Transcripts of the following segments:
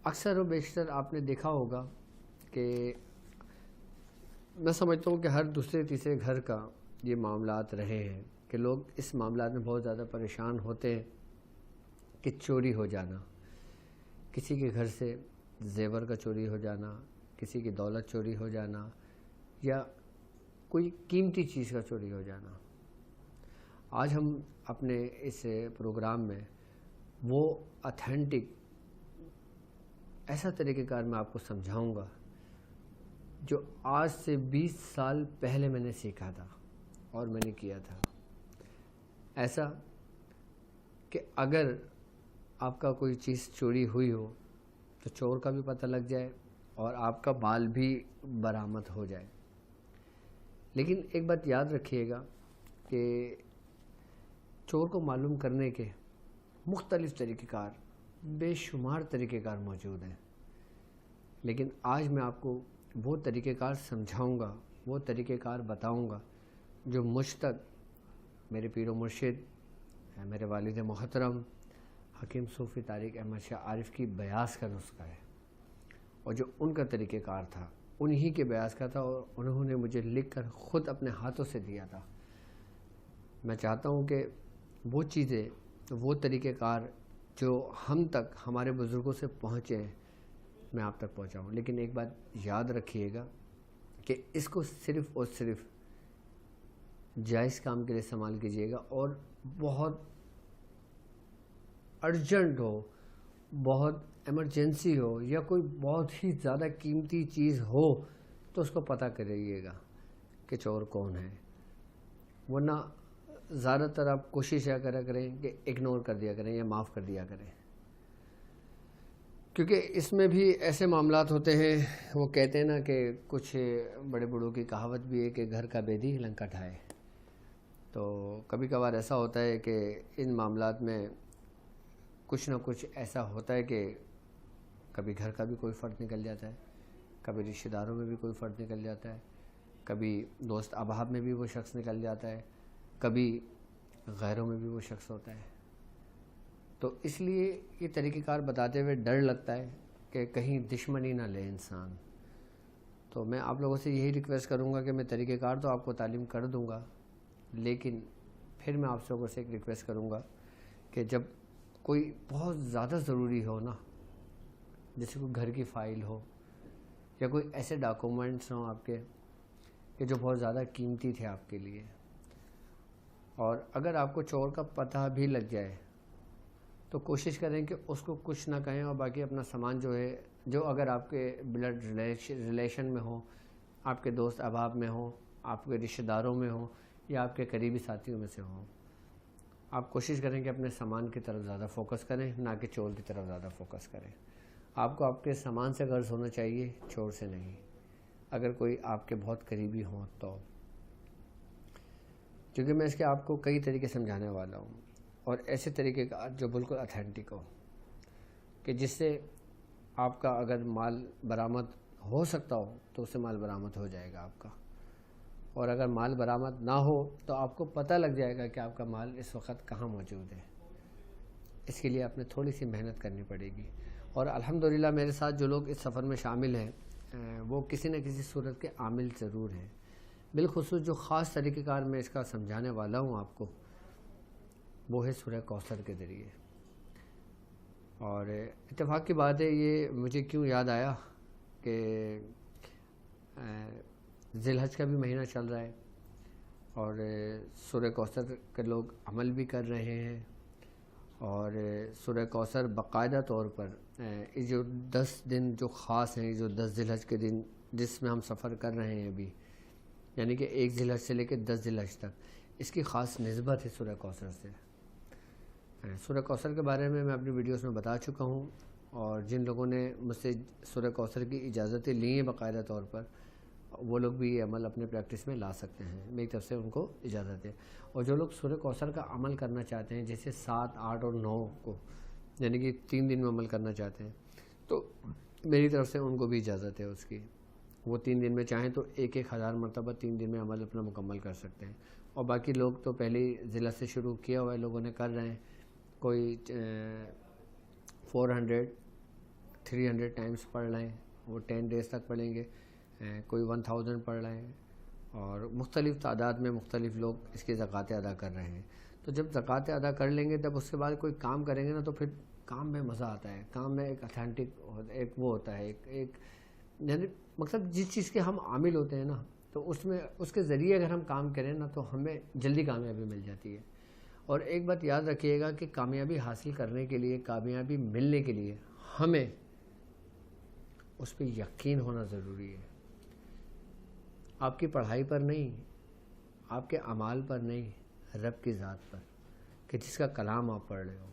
اکثر و بیشتر آپ نے دیکھا ہوگا کہ میں سمجھتا ہوں کہ ہر دوسرے تیسرے گھر کا یہ معاملات رہے ہیں کہ لوگ اس معاملات میں بہت زیادہ پریشان ہوتے ہیں کہ چوری ہو جانا، کسی کے گھر سے زیور کا چوری ہو جانا، کسی کی دولت چوری ہو جانا یا کوئی قیمتی چیز کا چوری ہو جانا۔ آج ہم اپنے اس پروگرام میں وہ اتھینٹک ایسا طریقہ کار میں آپ کو سمجھاؤں گا جو آج سے 20 سال پہلے میں نے سیکھا تھا اور میں نے کیا تھا۔ ایسا کہ اگر آپ کا کوئی چیز چوری ہوئی ہو تو چور کا بھی پتہ لگ جائے اور آپ کا مال بھی برآمد ہو جائے۔ لیکن ایک بات یاد رکھیے گا کہ چور کو معلوم کرنے کے مختلف طریقہ کار، بے شمار طریقہ کار موجود ہیں، لیکن آج میں آپ کو وہ طریقہ کار سمجھاؤں گا، وہ طریقہ کار بتاؤں گا جو مجھ تک میرے پیر و مرشد، میرے والد محترم حکیم صوفی طارق احمد شاہ عارف کی بیاض کا نسخہ ہے، اور جو ان کا طریقہ کار تھا انہی کے بیاض کا تھا، اور انہوں نے مجھے لکھ کر خود اپنے ہاتھوں سے دیا تھا۔ میں چاہتا ہوں کہ وہ چیزیں، وہ طریقہ کار جو ہم تک ہمارے بزرگوں سے پہنچے ہیں میں آپ تک پہنچاؤں، لیکن ایک بات یاد رکھیے گا کہ اس کو صرف اور صرف جائز کام کے لیے استعمال کیجیے گا، اور بہت ارجنٹ ہو، بہت ایمرجنسی ہو یا کوئی بہت ہی زیادہ قیمتی چیز ہو تو اس کو پتہ کریے گا کہ چور کون ہے، ورنہ زیادہ تر آپ کوشش یا کرا کریں کہ اگنور کر دیا کریں یا معاف کر دیا کریں، کیونکہ اس میں بھی ایسے معاملات ہوتے ہیں۔ وہ کہتے ہیں نا کہ کچھ بڑے بڑوں کی کہاوت بھی ہے کہ گھر کا بیدی لنکا ڈھائے، تو کبھی کبھار ایسا ہوتا ہے کہ ان معاملات میں کچھ نہ کچھ ایسا ہوتا ہے کہ کبھی گھر کا بھی کوئی فرد نکل جاتا ہے، کبھی رشتہ داروں میں بھی کوئی فرد نکل جاتا ہے، کبھی دوست احباب میں بھی وہ شخص نکل جاتا ہے، کبھی غیروں میں بھی وہ شخص ہوتا ہے۔ تو اس لیے یہ طریقہ کار بتاتے ہوئے ڈر لگتا ہے کہ کہیں دشمنی نہ لے انسان۔ تو میں آپ لوگوں سے یہی ریکویسٹ کروں گا کہ میں طریقہ کار تو آپ کو تعلیم کر دوں گا، لیکن پھر میں آپ لوگوں سے ایک ریکویسٹ کروں گا کہ جب کوئی بہت زیادہ ضروری ہو نا، جیسے کوئی گھر کی فائل ہو یا کوئی ایسے ڈاکومنٹس ہوں آپ کے کہ جو بہت زیادہ قیمتی تھے آپ کے لیے، اور اگر آپ کو چور کا پتہ بھی لگ جائے تو کوشش کریں کہ اس کو کچھ نہ کہیں، اور باقی اپنا سامان جو ہے، جو اگر آپ کے بلڈ ریلیشن میں ہو، آپ کے دوست احباب میں ہو، آپ کے رشتہ داروں میں ہو یا آپ کے قریبی ساتھیوں میں سے ہوں، آپ کوشش کریں کہ اپنے سامان کی طرف زیادہ فوکس کریں، نہ کہ چور کی طرف زیادہ فوکس کریں۔ آپ کو آپ کے سامان سے غرض ہونا چاہیے، چور سے نہیں، اگر کوئی آپ کے بہت قریبی ہوں تو، کیونکہ میں اس کے آپ کو کئی طریقے سمجھانے والا ہوں، اور ایسے طریقے کا جو بالکل اتھینٹک ہو، کہ جس سے آپ کا اگر مال برآمد ہو سکتا ہو تو اس سے مال برآمد ہو جائے گا آپ کا، اور اگر مال برآمد نہ ہو تو آپ کو پتہ لگ جائے گا کہ آپ کا مال اس وقت کہاں موجود ہے۔ اس کے لیے آپ نے تھوڑی سی محنت کرنی پڑے گی، اور الحمدللہ میرے ساتھ جو لوگ اس سفر میں شامل ہیں وہ کسی نہ کسی صورت کے عامل ضرور ہیں۔ بالخصوص جو خاص طریقہ کار میں اس کا سمجھانے والا ہوں آپ کو، وہ ہے سورہ کوثر کے ذریعے۔ اور اتفاق کی بات ہے، یہ مجھے کیوں یاد آیا کہ ذی الحج کا بھی مہینہ چل رہا ہے، اور سورہ کوثر کے لوگ عمل بھی کر رہے ہیں، اور سورہ کوثر باقاعدہ طور پر یہ جو 10 دن جو خاص ہیں، جو 10 ذی الحج کے دن جس میں ہم سفر کر رہے ہیں ابھی، یعنی کہ 1 ذی الحج سے لے کے 10 ذی الحج تک، اس کی خاص نسبت ہے سورہ کوثر سے۔ سورہ کوثر کے بارے میں اپنی ویڈیوز میں بتا چکا ہوں، اور جن لوگوں نے مجھ سے سورہ کوثر کی اجازتیں لی ہیں باقاعدہ طور پر، وہ لوگ بھی یہ عمل اپنے پریکٹس میں لا سکتے ہیں، میری طرف سے ان کو اجازت ہے۔ اور جو لوگ سورہ کوثر کا عمل کرنا چاہتے ہیں، جیسے 7، 8 اور 9 کو، یعنی کہ 3 دن میں عمل کرنا چاہتے ہیں، تو میری طرف سے ان کو بھی اجازت ہے اس کی۔ وہ 3 دن میں چاہیں تو 1,000 مرتبہ 3 دن میں عمل اپنا مکمل کر سکتے ہیں، اور باقی لوگ تو پہلے ہی ضلع سے شروع کیا ہوا ہے، لوگوں نے کر رہے ہیں، کوئی 400، 300 ٹائمس پڑھ رہے ہیں، وہ 10 days تک پڑھیں گے، کوئی 1000 پڑھ رہے ہیں، اور مختلف تعداد میں مختلف لوگ اس کی زکوٰۃ ادا کر رہے ہیں. تو جب زکوٰۃ ادا کر لیں گے تب اس کے بعد کوئی کام کریں گے نا تو پھر کام میں مزہ آتا ہے. کام میں ایک اتھینٹک ایک وہ ہوتا ہے، ایک یعنی مطلب جس چیز کے ہم عامل ہوتے ہیں نا تو اس میں اس کے ذریعے اگر ہم کام کریں نا تو ہمیں جلدی کامیابی مل جاتی ہے. اور ایک بات یاد رکھیے گا کہ کامیابی حاصل کرنے کے لیے، کامیابی ملنے کے لیے ہمیں اس پہ یقین ہونا ضروری ہے. آپ کی پڑھائی پر نہیں، آپ کے اعمال پر نہیں، رب کی ذات پر، کہ جس کا کلام آپ پڑھ رہے ہو.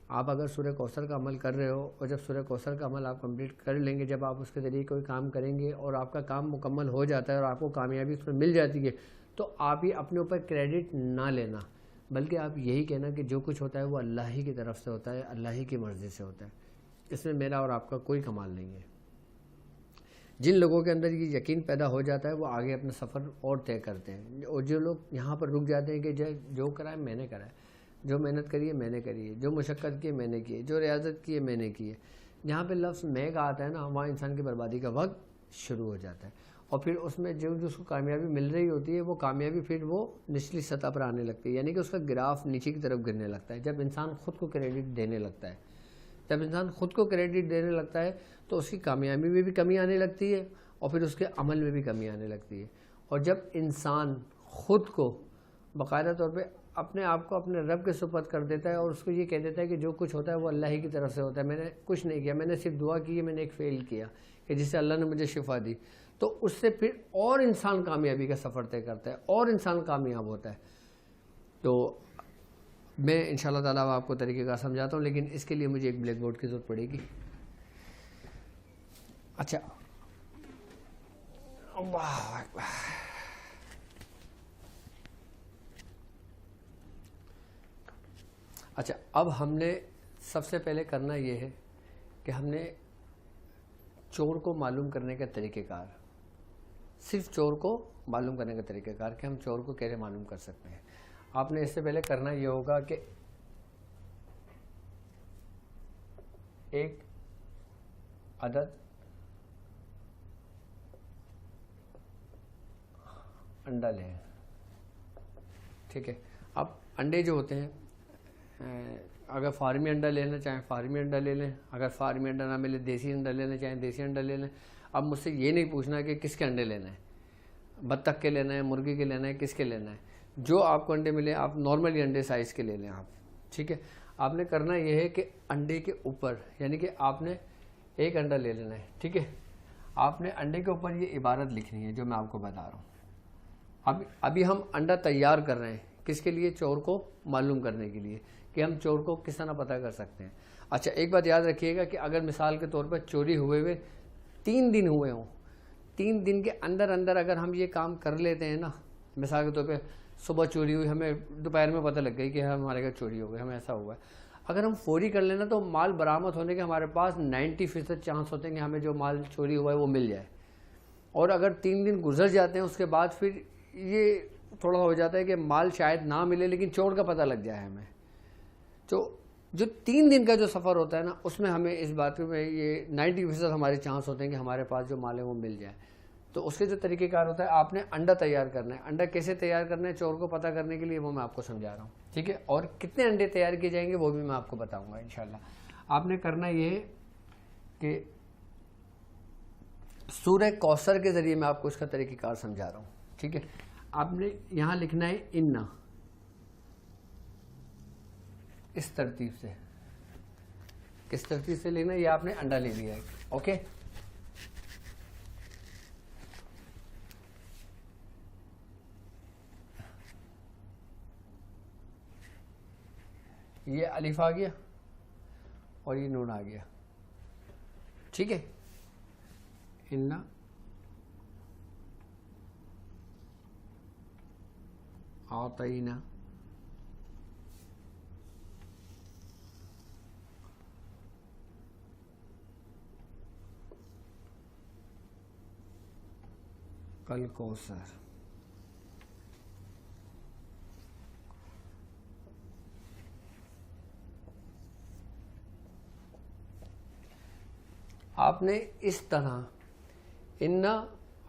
آپ اگر سورہ کوثر کا عمل کر رہے ہو، اور جب سورہ کوثر کا عمل آپ کمپلیٹ کر لیں گے، جب آپ اس کے ذریعے کوئی کام کریں گے اور آپ کا کام مکمل ہو جاتا ہے اور آپ کو کامیابی اس میں مل جاتی ہے، تو آپ ہی اپنے اوپر کریڈٹ نہ لینا، بلکہ آپ یہی کہنا کہ جو کچھ ہوتا ہے وہ اللہ ہی کی طرف سے ہوتا ہے، اللہ ہی کی مرضی سے ہوتا ہے، اس میں میرا اور آپ کا کوئی کمال نہیں ہے. جن لوگوں کے اندر یہ یقین پیدا ہو جاتا ہے وہ آگے اپنا سفر اور طے کرتے ہیں. اور جو لوگ یہاں پر رک جاتے ہیں کہ جو کرا ہے میں نے کرا ہے، جو محنت کری ہے میں نے کری ہے، جو مشقت کی ہے میں نے کی ہے، جو ریاضت کی ہے میں نے کی ہے، جہاں پہ لفظ میں کا آتا ہے نا وہاں انسان کی بربادی کا وقت شروع ہو جاتا ہے. اور پھر اس میں جو اس کو کامیابی مل رہی ہوتی ہے وہ کامیابی پھر وہ نچلی سطح پر آنے لگتی ہے، یعنی کہ اس کا گراف نیچے کی طرف گرنے لگتا ہے. جب انسان خود کو کریڈٹ دینے لگتا ہے، جب انسان خود کو کریڈٹ دینے لگتا ہے تو اس کی کامیابی میں بھی کمی آنے لگتی ہے اور پھر اس کے عمل میں بھی کمی آنے لگتی ہے. اور جب انسان خود کو باقاعدہ طور پہ اپنے آپ کو اپنے رب کے سپرد کر دیتا ہے اور اس کو یہ کہہ دیتا ہے کہ جو کچھ ہوتا ہے وہ اللہ ہی کی طرف سے ہوتا ہے، میں نے کچھ نہیں کیا، میں نے صرف دعا کی ہے، میں نے ایک فیل کیا کہ جس سے اللہ نے مجھے شفا دی، تو اس سے پھر اور انسان کامیابی کا سفر طے کرتا ہے اور انسان کامیاب ہوتا ہے. تو میں انشاءاللہ تعالیٰ آپ کو طریقہ کار سمجھاتا ہوں، لیکن اس کے لیے مجھے ایک بلیک بورڈ کی ضرورت پڑے گی. اچھا، اللہ اکبر. اچھا، اب ہم نے سب سے پہلے کرنا یہ ہے کہ ہم نے چور کو معلوم کرنے کا طریقہ کار، صرف چور کو معلوم کرنے کا طریقہ کار کہ ہم چور کو کیسے معلوم کر سکتے ہیں. آپ نے اس سے پہلے کرنا یہ ہوگا کہ ایک عدد انڈا لیں. ٹھیک ہے، اب انڈے جو ہوتے ہیں اگر فارمی انڈا لینا چاہیں فارمی انڈا لے لیں، اگر فارمی انڈا نہ ملے دیسی انڈا لینا چاہیں دیسی انڈا لے لیں. اب مجھ سے یہ نہیں پوچھنا کہ کس کے انڈے لینا ہے، بطخ کے لینا ہے، مرغی کے لینا ہے، کس کے لینا ہے. جو آپ کو انڈے ملے آپ نارملی انڈے سائز کے لے لیں آپ. ٹھیک ہے، آپ نے کرنا یہ ہے کہ انڈے کے اوپر، یعنی کہ آپ نے ایک انڈا لے لینا ہے. ٹھیک ہے، آپ نے انڈے کے اوپر یہ عبارت لکھنی ہے جو میں آپ کو بتا رہا ہوں. ابھی ہم انڈا تیار کر رہے ہیں کس کے لیے؟ چور کو معلوم کرنے کے لیے کہ ہم چور کو کس طرح پتہ کر سکتے ہیں. اچھا، ایک بات یاد رکھیے گا کہ اگر مثال کے طور پر چوری ہوئے 3 دن ہوئے ہوں، 3 دن کے اندر اندر اگر ہم یہ کام کر لیتے ہیں نا، مثال کے طور پہ صبح چوری ہوئی، ہمیں دوپہر میں پتہ لگ گئی کہ ہمارے گھر چوری ہو گئی، ہمیں ایسا ہوا ہے، اگر ہم فوری کر لینا تو مال برآمد ہونے کے ہمارے پاس 90% چانس ہوتے ہیں کہ ہمیں جو مال چوری ہوا ہے وہ مل جائے. اور اگر 3 دن گزر جاتے ہیں اس کے بعد پھر یہ تھوڑا ہو جاتا ہے کہ مال شاید نہ ملے لیکن چور کا پتہ لگ جائے ہمیں. تو جو 3 دن کا جو سفر ہوتا ہے نا اس میں ہمیں اس بات میں یہ 90% ہمارے چانس ہوتے ہیں کہ ہمارے پاس جو مال ہے وہ مل جائے. تو اس کے جو طریقہ کار ہوتا ہے آپ نے انڈا تیار کرنا ہے. انڈا کیسے تیار کرنا ہے چور کو پتہ کرنے کے لیے وہ میں آپ کو سمجھا رہا ہوں. ٹھیک ہے، اور کتنے انڈے تیار کیے جائیں گے وہ بھی میں آپ کو بتاؤں گا انشاءاللہ. آپ نے کرنا یہ ہے کہ سورہ کوثر کے ذریعے میں آپ کو اس کا طریقہ کار سمجھا رہا ہوں. ٹھیک ہے، آپ نے یہاں لکھنا ہے انا، اس ترتیب سے. کس ترتیب سے لینا ہے؟ یہ آپ نے انڈا لے لیا ہے. اوکے، یہ الف آ گیا اور یہ نون آ گیا. ٹھیک ہے، انا اعطینا کل کوثر. آپ نے اس طرح انا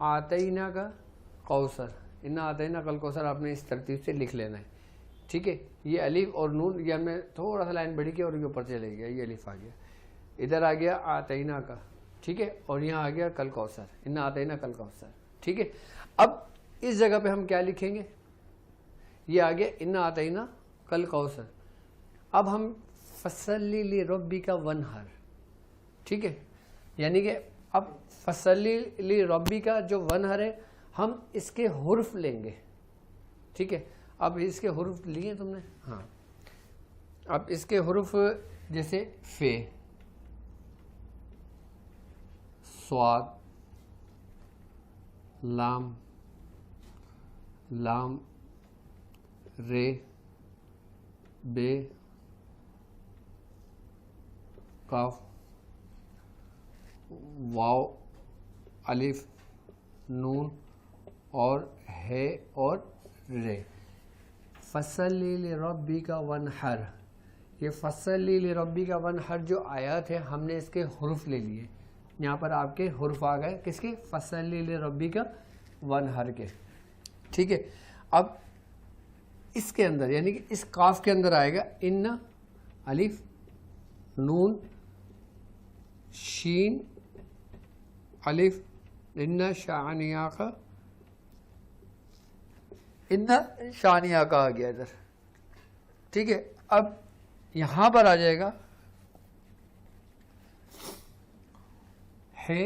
آتینا کا کوثر، انا آتینا کل کوثر آپ نے اس ترتیب سے لکھ لینا ہے، ٹھیک ہے. یہ الف اور نون، یہ میں تھوڑا سا لائن بڑھی گیا اور یہ اوپر چلے گیا، یہ الف آ گیا، ادھر آ گیا آتینا کا، ٹھیک ہے، اور یہاں آ گیا کل کوثر، انا آتینا کل کوثر، ٹھیک ہے. اب اس جگہ پہ ہم کیا لکھیں گے؟ یہ آ گیا انا آتینا کل کوثر. اب ہم فصلی لربک وانحر، ٹھیک ہے، یعنی کہ اب فصلی لربک جو وانحر ہے ہم اس کے حرف لیں گے، ٹھیک ہے. اب اس کے حرف لیے تم نے؟ ہاں. اب اس کے حرف جیسے فے، صاد، لام، لام، رے، بے، کاف، واو، الف، نون اور ہے اور رے. فصلی لربک وانحر، یہ فصلی لربک وانحر جو آیات ہے ہم نے اس کے حرف لے لیے. یہاں پر آپ کے حرف آ گئے کس کے؟ فصلی لربک وانحر کے، ٹھیک ہے. اب اس کے اندر یعنی کہ اس قاف کے اندر آئے گا ان، الف، نون، شین، الف، ان شانیاک، ان شانیاک آ گیا ادھر، ٹھیک ہے. اب یہاں پر آ جائے گا ہے،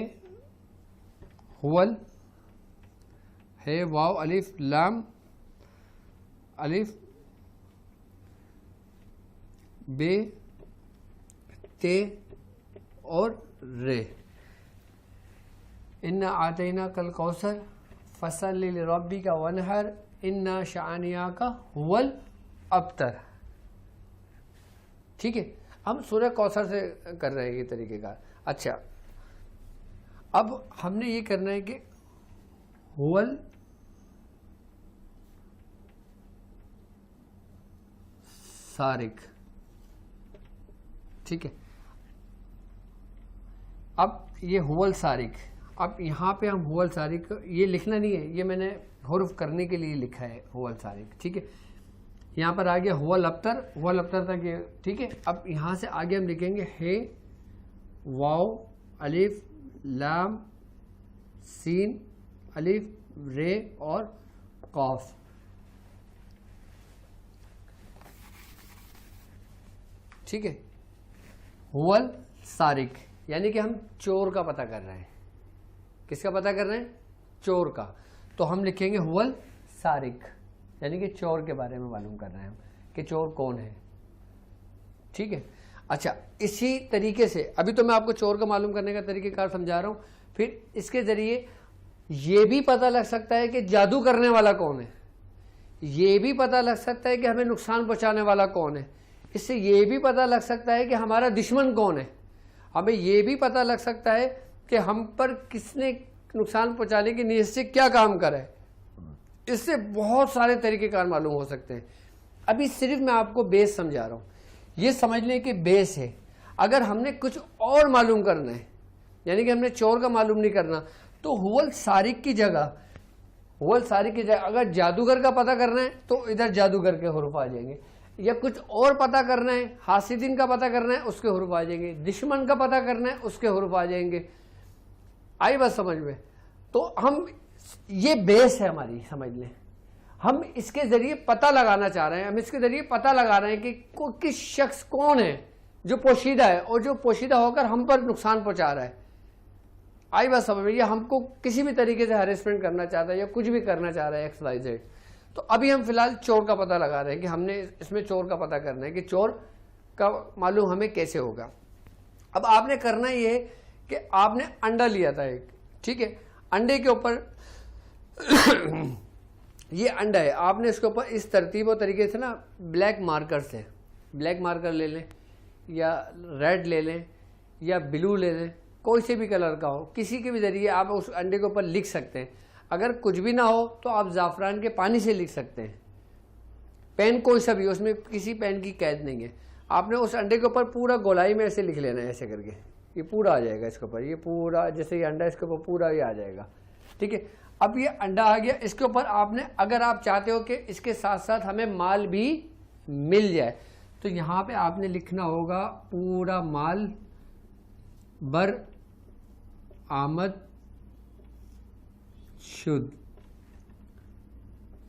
ہول، ہے، واو، الف، لام، الف، بے، تے اور رے. انا آتینا کل کوثر فصلی لربک وانحر انا شانیاک هو الابتر، ٹھیک ہے. ہم سورہ کوثر سے کر رہے ہیں یہ طریقہ کار. اچھا اب ہم نے یہ کرنا ہے کہ ہول سارق، ٹھیک ہے. اب یہ ہول سارق، اب یہاں پہ ہم ہول سارق یہ لکھنا نہیں ہے، یہ میں نے حرف کرنے کے لیے لکھا ہے ہول سارق، ٹھیک ہے. یہاں پر آگیا ہول ابتر، ہول ابتر تک یہ ٹھیک ہے. اب یہاں سے آگے ہم لکھیں گے ہے، واو، الف، لام، سین، الف، رے اور قاف. ٹھیک ہے. ہول سارق یعنی کہ ہم چور کا پتہ کر رہے ہیں. کس کا پتہ کر رہے ہیں؟ چور کا. تو ہم لکھیں گے ہول سارق یعنی کہ چور کے بارے میں معلوم کر رہے ہیں ہم کہ چور کون ہے. ٹھیک ہے. اچھا اسی طریقے سے ابھی تو میں آپ کو چور کا معلوم کرنے کا طریقہ کار سمجھا رہا ہوں. پھر اس کے ذریعے یہ بھی پتہ لگ سکتا ہے کہ جادو کرنے والا کون ہے، یہ بھی پتہ لگ سکتا ہے کہ ہمیں نقصان پہنچانے والا کون ہے. اس سے یہ بھی پتہ لگ سکتا ہے کہ ہمارا دشمن کون ہے. ہمیں یہ بھی پتہ لگ سکتا ہے کہ ہم پر کس نے نقصان پہنچانے کی نیت سے کیا کام کرا ہے. اس سے بہت سارے طریقہ کار معلوم ہو سکتے ہیں. ابھی صرف میں آپ کو بیس سمجھا رہا ہوں. یہ سمجھ لیں کہ بیس ہے. اگر ہم نے کچھ اور معلوم کرنا ہے یعنی کہ ہم نے چور کا معلوم نہیں کرنا تو ہول سارق کی جگہ، ہول سارق کی جگہ اگر جادوگر کا پتہ کرنا ہے تو ادھر جادوگر کے حروف آ جائیں گے، یا کچھ اور پتہ کرنا ہے، حاسدین کا پتہ کرنا ہے اس کے حروف آ جائیں گے، دشمن کا پتہ کرنا ہے اس کے حروف آ جائیں گے. آئی بات سمجھ میں؟ تو ہم یہ بیس ہے ہماری، سمجھ لیں. ہم اس کے ذریعے پتہ لگانا چاہ رہے ہیں، ہم اس کے ذریعے پتہ لگا رہے ہیں کہ کس شخص کون ہے جو پوشیدہ ہے اور جو پوشیدہ ہو کر ہم پر نقصان پہنچا رہا ہے. آئی بات سمجھ میں؟ یا ہم کو کسی بھی طریقے سے ہریسمنٹ کرنا چاہتا ہے یا کچھ بھی کرنا چاہ رہا ہے ایکس وائی زیڈ. تو ابھی ہم فی الحال چور کا پتہ لگا رہے ہیں کہ ہم نے اس میں چور کا پتہ کرنا ہے کہ چور کا معلوم ہمیں کیسے ہوگا. اب آپ نے کرنا یہ ہے کہ آپ نے انڈا لیا تھا ایک، ٹھیک ہے. انڈے کے اوپر یہ انڈا ہے، آپ نے اس کے اوپر اس ترتیب و طریقے سے نا بلیک مارکر سے، بلیک مارکر لے لیں یا ریڈ لے لیں یا بلو لے لیں، کوئی سے بھی کلر کا ہو، کسی کے بھی ذریعے آپ اس انڈے کے اوپر لکھ سکتے ہیں. اگر کچھ بھی نہ ہو تو آپ زعفران کے پانی سے لکھ سکتے ہیں. پین کوئی سا بھی، اس میں کسی پین کی قید نہیں ہے. آپ نے اس انڈے کے اوپر پورا گولائی میں ایسے لکھ لینا ہے ایسے کر کے، یہ پورا آ جائے گا اس کے اوپر, یہ پورا جیسے یہ انڈا اس کے اوپر پورا یہ آ جائے گا. ٹھیک ہے, اب یہ انڈا آ گیا, اس کے اوپر آپ نے اگر آپ چاہتے ہو کہ اس کے ساتھ ساتھ ہمیں مال بھی مل جائے تو یہاں پہ آپ نے لکھنا ہوگا پورا مال بر آمد شد.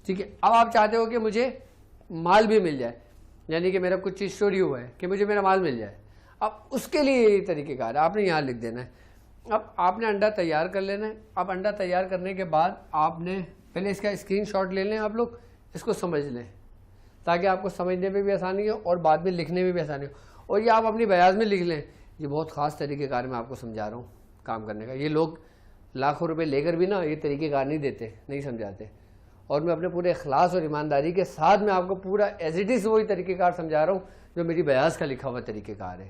ٹھیک ہے, اب آپ چاہتے ہو کہ مجھے مال بھی مل جائے, یعنی کہ میرا کچھ چیز چوری ہوا ہے کہ مجھے میرا مال مل جائے. اب اس کے لیے یہ طریقہ کار ہے, آپ نے یہاں لکھ دینا ہے. اب آپ نے انڈا تیار کر لینا ہے. اب انڈا تیار کرنے کے بعد آپ نے پہلے اس کا اسکرین شاٹ لے لیں, آپ لوگ اس کو سمجھ لیں تاکہ آپ کو سمجھنے میں بھی آسانی ہو اور بعد میں لکھنے میں بھی آسانی ہو. اور یہ آپ اپنی بیاض میں لکھ لیں. یہ بہت خاص طریقہ کار میں آپ کو سمجھا رہا ہوں کام کرنے کا. یہ لوگ لاکھوں روپے لے کر بھی نا یہ طریقہ کار نہیں دیتے, نہیں سمجھاتے. اور میں اپنے پورے اخلاص اور ایمانداری کے ساتھ میں آپ کو پورا ایز اٹ از وہی طریقہ کار سمجھا رہا ہوں جو میری بیاض کا لکھا ہوا طریقہ کار ہے.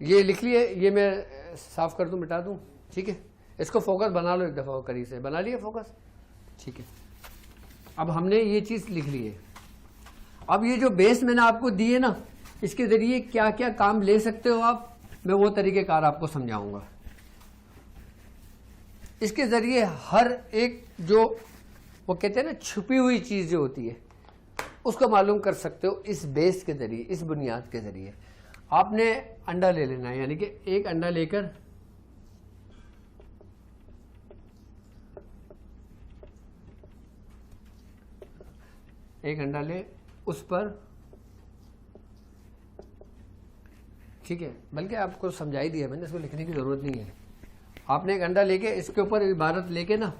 یہ لکھ لیے, یہ میں صاف کر دوں, مٹا دوں. ٹھیک ہے, اس کو فوکس بنا لو ایک دفعہ قریب سے, بنا لیے فوکس. ٹھیک ہے, اب ہم نے یہ چیز لکھ لی ہے. اب یہ جو بیس میں نے آپ کو دی ہے نا, اس کے ذریعے کیا کیا کام لے سکتے ہو آپ, میں وہ طریقہ کار آپ کو سمجھاؤں گا. اس کے ذریعے ہر ایک جو وہ کہتے ہیں نا چھپی ہوئی چیز جو ہوتی ہے اس کو معلوم کر سکتے ہو اس بیس کے ذریعے, اس بنیاد کے ذریعے. آپ نے انڈا لے لینا ہے, یعنی کہ ایک انڈا لے کر ایک انڈا لے اس پر, ٹھیک ہے, بلکہ آپ کو سمجھا ہی دیا میں نے, اس کو لکھنے کی ضرورت نہیں ہے. آپ نے ایک انڈا لے کے اس کے اوپر عبارت لے کے نا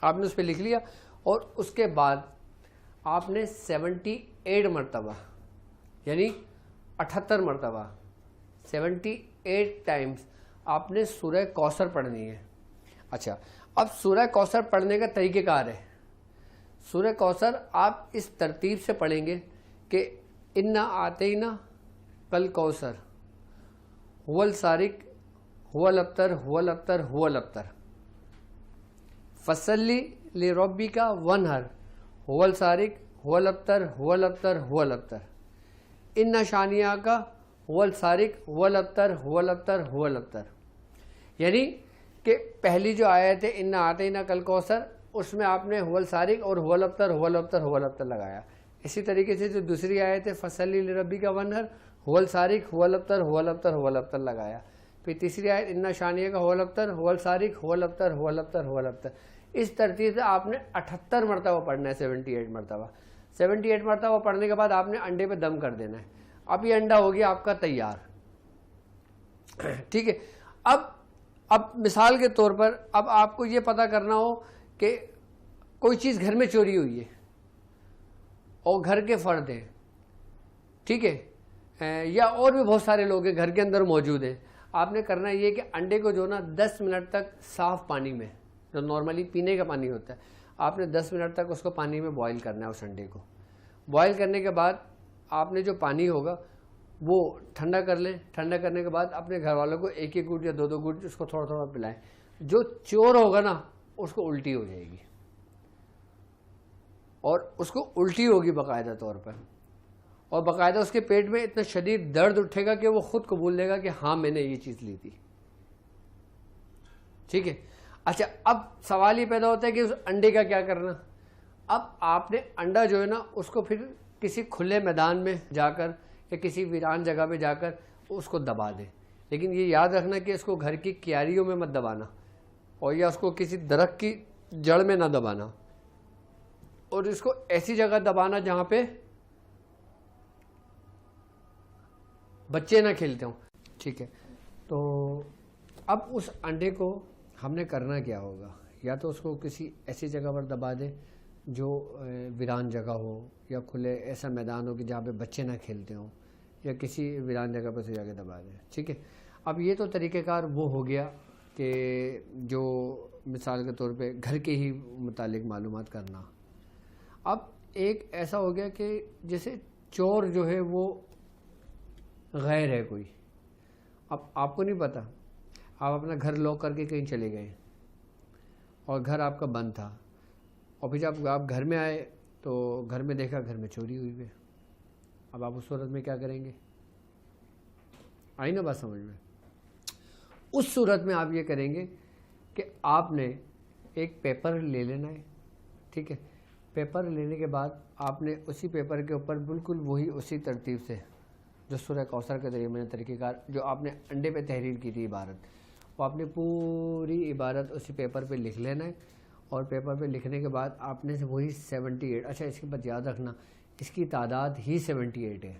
آپ نے اس پہ لکھ لیا, اور اس کے بعد آپ نے 78 مرتبہ یعنی 78 مرتبہ 78 ٹائمز آپ نے سورہ کوثر پڑھنی ہے. اچھا, اب سورہ کوثر پڑھنے کا طریقہ کار ہے. سورہ کوثر آپ اس ترتیب سے پڑھیں گے کہ انا آتینا کل کوثر هو السارق هو الابتر هو الابتر هو الابتر فصلی لربک وانحر هو السارق هو الابتر هو الابتر هو الابتر ان شانیاک هو السارق هو الابتر هو الابتر هو الابتر. یعنی کہ پہلی جو آیت ہے انا آتینا کل کوثر, اس میں آپ نے هو السارق اور هو الابتر هو الابتر هو الابتر لگایا. اسی طریقے سے جو دوسری آیت ہے فصلی لربک وانحر هو السارق هو الابتر هو الابتر هو الابتر لگایا. پھر تیسری آیت ان شانیہ کا هو الابتر هو السارق هو الابتر هو الابتر هو الابتر. اس ترتیب سے آپ نے 78 مرتبہ پڑھنا ہے, 78 مرتبہ. 78 مرتبہ پڑھنے کے بعد آپ نے انڈے پہ دم کر دینا ہے. اب یہ انڈا ہو گیا آپ کا تیار. ٹھیک ہے, اب مثال کے طور پر اب آپ کو یہ پتہ کرنا ہو کہ کوئی چیز گھر میں چوری ہوئی ہے اور گھر کے فرد ہیں, ٹھیک ہے, یا اور بھی بہت سارے لوگ ہیں گھر کے اندر موجود ہیں. آپ نے کرنا یہ کہ انڈے کو جو نا 10 منٹ تک صاف پانی میں, جو نارملی پینے کا پانی ہوتا ہے, آپ نے 10 منٹ تک اس کو پانی میں بوائل کرنا ہے. اس انڈے کو بوائل کرنے کے بعد آپ نے جو پانی ہوگا وہ ٹھنڈا کر لیں. ٹھنڈا کرنے کے بعد اپنے گھر والوں کو ایک ایک گھونٹ یا دو گھونٹ اس کو تھوڑا تھوڑا پلائیں. جو چور ہوگا نا اس کو الٹی ہو جائے گی, اور اس کو الٹی ہوگی باقاعدہ طور پر, اور باقاعدہ اس کے پیٹ میں اتنا شدید درد اٹھے گا کہ وہ خود قبول لے گا کہ ہاں میں نے یہ چیز لی تھی. ٹھیک ہے. اچھا, اب سوال یہ پیدا ہوتا ہے کہ اس انڈے کا کیا کرنا. اب آپ نے انڈا جو ہے نا اس کو پھر کسی کھلے میدان میں جا کر یا کسی ویران جگہ پہ جا کر اس کو دبا دیں. لیکن یہ یاد رکھنا کہ اس کو گھر کی کیاریوں میں مت دبانا, اور یا اس کو کسی درخت کی جڑ میں نہ دبانا, اور اس کو ایسی جگہ دبانا جہاں پہ بچے نہ کھیلتے ہوں. ٹھیک ہے, تو اب اس انڈے کو ہم نے کرنا کیا ہوگا, یا تو اس کو کسی ایسی جگہ پر دبا دیں جو ویران جگہ ہو, یا کھلے ایسا میدان ہو کہ جہاں پہ بچے نہ کھیلتے ہوں, یا کسی ویران جگہ پر سے جا کے دبا دیں. ٹھیک ہے. اب یہ تو طریقہ کار وہ ہو گیا کہ جو مثال کے طور پہ گھر کے ہی متعلق معلومات کرنا. اب ایک ایسا ہو گیا کہ جیسے چور جو ہے وہ غیر ہے کوئی, اب آپ کو نہیں پتا, آپ اپنا گھر لاک کر کے کہیں چلے گئے اور گھر آپ کا بند تھا, اور پھر جب آپ گھر میں آئے تو گھر میں دیکھا گھر میں چوری ہوئی ہے. اب آپ اس صورت میں کیا کریں گے؟ آئی نا بات سمجھ میں؟ اس صورت میں آپ یہ کریں گے کہ آپ نے ایک پیپر لے لینا ہے، ٹھیک ہے؟ پیپر لینے کے بعد آپ نے اسی پیپر کے اوپر بالکل وہی اسی ترتیب سے جو سورہ کوثر کے ذریعے میں نے طریقہ کار جو آپ نے انڈے پہ تحریر کی تھی عبارت، وہ آپ نے پوری عبارت اسی پیپر پہ لکھ لینا ہے، اور پیپر پہ لکھنے کے بعد آپ نے وہی 78، اچھا اس کے بعد یاد رکھنا اس کی تعداد ہی 78 ہے،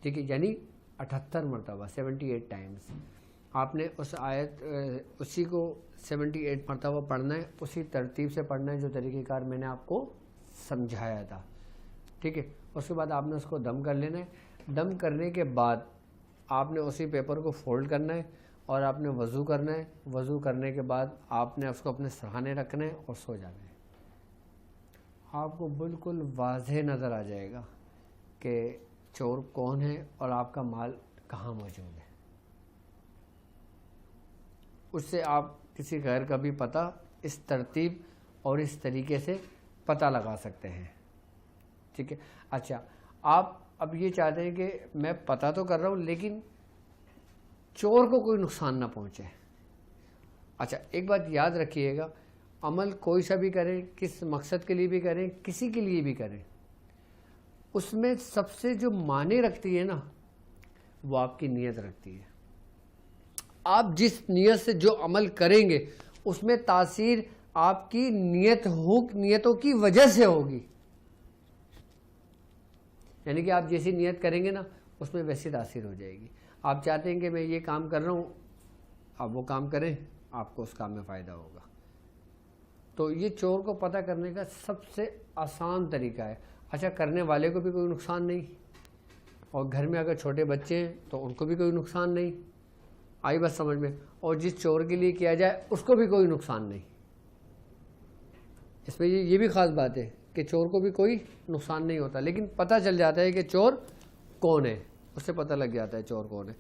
ٹھیک ہے؟ یعنی 78 مرتبہ 78 ٹائمز آپ نے اس آیت اسی کو 78 مرتبہ پڑھنا ہے، اسی ترتیب سے پڑھنا ہے جو طریقہ کار میں نے آپ کو سمجھایا تھا، ٹھیک ہے؟ اس کے بعد آپ نے اس کو دم کر لینا ہے، دم کرنے کے بعد آپ نے اسی پیپر کو فولڈ کرنا ہے اور آپ نے وضو کرنا ہے، وضو کرنے کے بعد آپ نے اس کو اپنے سرہانے رکھنا ہے اور سو جانا ہے۔ آپ کو بالکل واضح نظر آ جائے گا کہ چور کون ہے اور آپ کا مال کہاں موجود ہے۔ اس سے آپ کسی غیر کا بھی پتہ اس ترتیب اور اس طریقے سے پتہ لگا سکتے ہیں، ٹھیک ہے؟ اچھا، آپ اب یہ چاہتے ہیں کہ میں پتہ تو کر رہا ہوں لیکن چور کو کوئی نقصان نہ پہنچے۔ اچھا، ایک بات یاد رکھیے گا، عمل کوئی سا بھی کریں، کس مقصد کے لیے بھی کریں، کسی کے لیے بھی کریں، اس میں سب سے جو معنی رکھتی ہے نا وہ آپ کی نیت رکھتی ہے۔ آپ جس نیت سے جو عمل کریں گے اس میں تاثیر آپ کی نیتوں کی وجہ سے ہوگی، یعنی کہ آپ جیسی نیت کریں گے نا اس میں ویسی تاثیر ہو جائے گی۔ آپ چاہتے ہیں کہ میں یہ کام کر رہا ہوں، آپ وہ کام کریں، آپ کو اس کام میں فائدہ ہوگا۔ تو یہ چور کو پتہ کرنے کا سب سے آسان طریقہ ہے۔ اچھا، کرنے والے کو بھی کوئی نقصان نہیں، اور گھر میں اگر چھوٹے بچے ہیں تو ان کو بھی کوئی نقصان نہیں، آئی بات سمجھ میں؟ اور جس چور کے لیے کیا جائے اس کو بھی کوئی نقصان نہیں۔ اس میں یہ بھی خاص بات ہے کہ چور کو بھی کوئی نقصان نہیں ہوتا، لیکن پتہ چل جاتا ہے کہ چور کون ہے، اس سے پتہ لگ جاتا ہے چور کون ہے۔